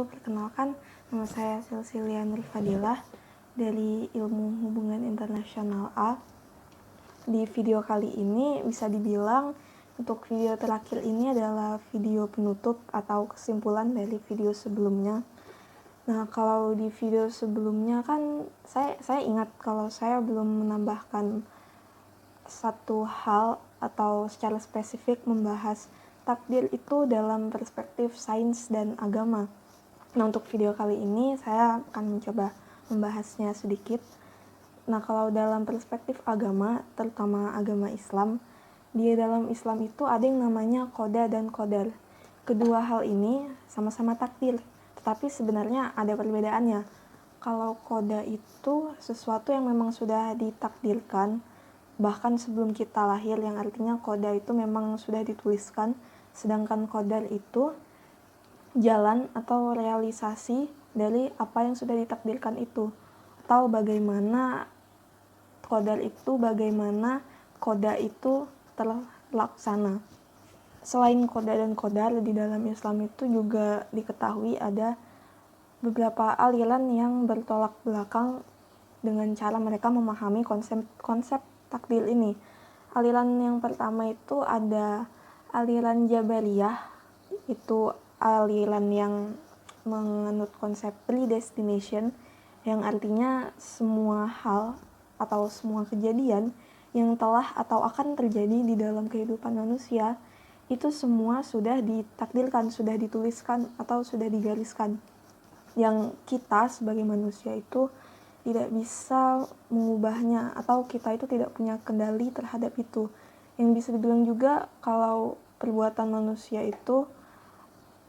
perkenalkan, nama saya Silsilia Nurfadilah dari Ilmu Hubungan Internasional A. Di video kali ini bisa dibilang untuk video terakhir ini adalah video penutup atau kesimpulan dari video sebelumnya. Nah, kalau di video sebelumnya kan saya ingat kalau saya belum menambahkan satu hal atau secara spesifik membahas takdir itu dalam perspektif sains dan agama. Nah, untuk video kali ini saya akan mencoba membahasnya sedikit. Nah, kalau dalam perspektif agama, terutama agama Islam, di dalam Islam itu ada yang namanya qada dan qadar. Kedua hal ini sama-sama takdir, tetapi sebenarnya ada perbedaannya. Kalau qada itu sesuatu yang memang sudah ditakdirkan, bahkan sebelum kita lahir, yang artinya qada itu memang sudah dituliskan, sedangkan qadar itu jalan atau realisasi dari apa yang sudah ditakdirkan itu, atau bagaimana qadar itu, bagaimana qada itu terlaksana. Selain qada dan qadar, di dalam Islam itu juga diketahui ada beberapa aliran yang bertolak belakang dengan cara mereka memahami konsep takdir ini. Aliran yang pertama itu ada aliran Jabariyah, itu aliran yang menganut konsep predestination, yang artinya semua hal atau semua kejadian yang telah atau akan terjadi di dalam kehidupan manusia itu semua sudah ditakdirkan, sudah dituliskan atau sudah digariskan, yang kita sebagai manusia itu tidak bisa mengubahnya atau kita itu tidak punya kendali terhadap itu. Yang bisa dibilang juga kalau perbuatan manusia itu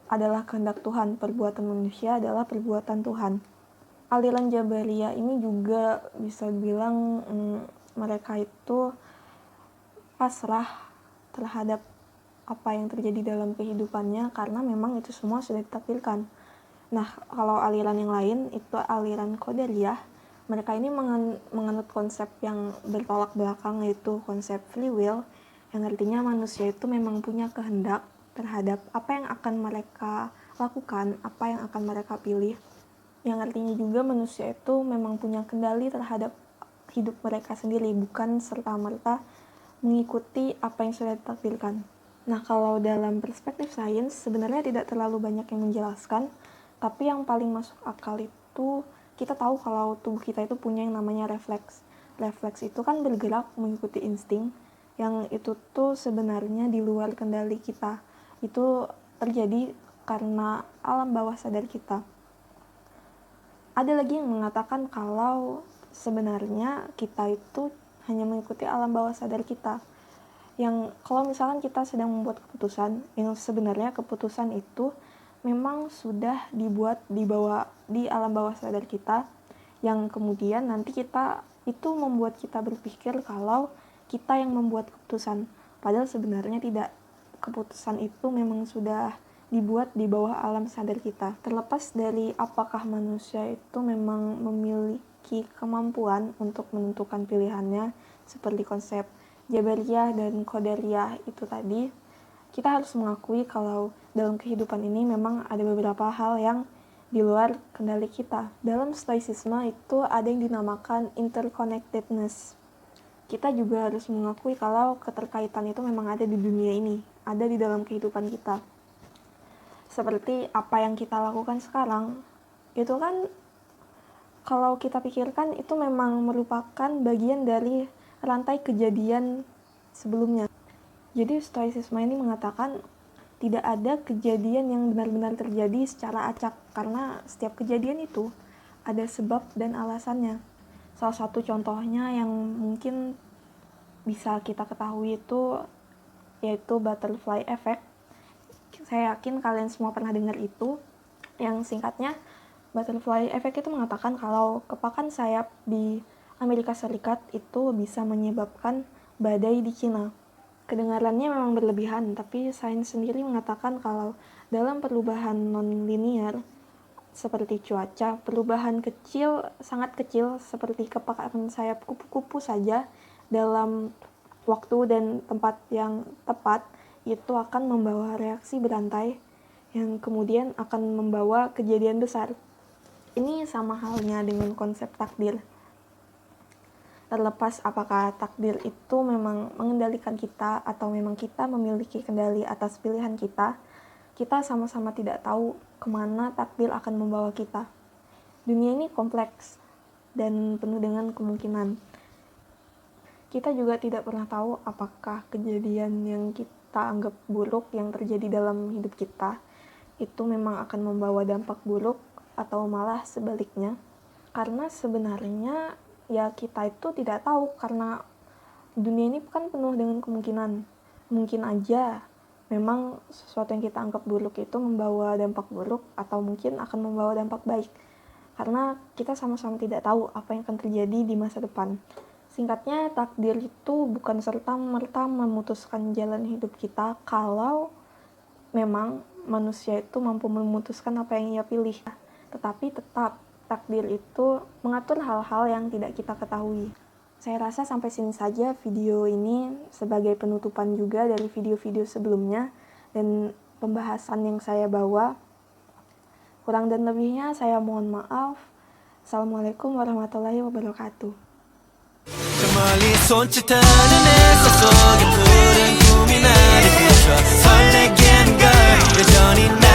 adalah kehendak Tuhan, perbuatan manusia adalah perbuatan Tuhan. Aliran Jabariyah ini juga bisa dibilang mereka itu pasrah terhadap apa yang terjadi dalam kehidupannya karena memang itu semua sudah ditakdirkan. Nah, kalau aliran yang lain itu aliran Qadariyah. Mereka ini menganut konsep yang bertolak belakang, yaitu konsep free will, yang artinya manusia itu memang punya kehendak terhadap apa yang akan mereka lakukan, apa yang akan mereka pilih, yang artinya juga manusia itu memang punya kendali terhadap hidup mereka sendiri, bukan serta-merta mengikuti apa yang sudah ditakdirkan. Nah, kalau dalam perspektif sains sebenarnya tidak terlalu banyak yang menjelaskan, tapi yang paling masuk akal itu kita tahu kalau tubuh kita itu punya yang namanya refleks. Refleks itu kan bergerak mengikuti insting, yang itu tuh sebenarnya di luar kendali kita. Itu terjadi karena alam bawah sadar kita. Ada lagi yang mengatakan kalau sebenarnya kita itu hanya mengikuti alam bawah sadar kita. Yang kalau misalkan kita sedang membuat keputusan, yang sebenarnya keputusan itu memang sudah dibuat di alam bawah sadar kita, yang kemudian nanti kita itu membuat kita berpikir kalau kita yang membuat keputusan, padahal sebenarnya tidak. Keputusan itu memang sudah dibuat di bawah alam sadar kita. Terlepas dari apakah manusia itu memang memiliki kemampuan untuk menentukan pilihannya seperti konsep Jabariyah dan Qadariyah itu tadi, kita harus mengakui kalau dalam kehidupan ini memang ada beberapa hal yang di luar kendali kita. Dalam stoicisme itu ada yang dinamakan interconnectedness. Kita juga harus mengakui kalau keterkaitan itu memang ada di dunia ini, ada di dalam kehidupan kita. Seperti apa yang kita lakukan sekarang, itu kan kalau kita pikirkan itu memang merupakan bagian dari rantai kejadian sebelumnya. Jadi stoicisme ini mengatakan tidak ada kejadian yang benar-benar terjadi secara acak, karena setiap kejadian itu ada sebab dan alasannya. Salah satu contohnya yang mungkin bisa kita ketahui itu yaitu butterfly effect. Saya yakin kalian semua pernah dengar itu, yang singkatnya butterfly effect itu mengatakan kalau kepakan sayap di Amerika Serikat itu bisa menyebabkan badai di Cina. Kedengarannya memang berlebihan, tapi sains sendiri mengatakan kalau dalam perubahan non-linear seperti cuaca, perubahan kecil, sangat kecil seperti kepakan sayap kupu-kupu saja dalam waktu dan tempat yang tepat itu akan membawa reaksi berantai yang kemudian akan membawa kejadian besar. Ini sama halnya dengan konsep takdir. Terlepas apakah takdir itu memang mengendalikan kita atau memang kita memiliki kendali atas pilihan kita, kita sama-sama tidak tahu kemana takdir akan membawa kita. Dunia ini kompleks dan penuh dengan kemungkinan. Kita juga tidak pernah tahu apakah kejadian yang kita anggap buruk yang terjadi dalam hidup kita itu memang akan membawa dampak buruk atau malah sebaliknya. Karena sebenarnya ya kita itu tidak tahu, karena dunia ini kan penuh dengan kemungkinan. Mungkin aja memang sesuatu yang kita anggap buruk itu membawa dampak buruk atau mungkin akan membawa dampak baik. Karena kita sama-sama tidak tahu apa yang akan terjadi di masa depan. Singkatnya, takdir itu bukan serta-merta memutuskan jalan hidup kita kalau memang manusia itu mampu memutuskan apa yang ia pilih. Tetapi tetap takdir itu mengatur hal-hal yang tidak kita ketahui. Saya rasa sampai sini saja video ini sebagai penutupan juga dari video-video sebelumnya dan pembahasan yang saya bawa. Kurang dan lebihnya saya mohon maaf. Assalamualaikum warahmatullahi wabarakatuh. 멀리 손짓하는 햇살 속에 푸른 꿈이 나를 비춰 설레게 한 걸 여전히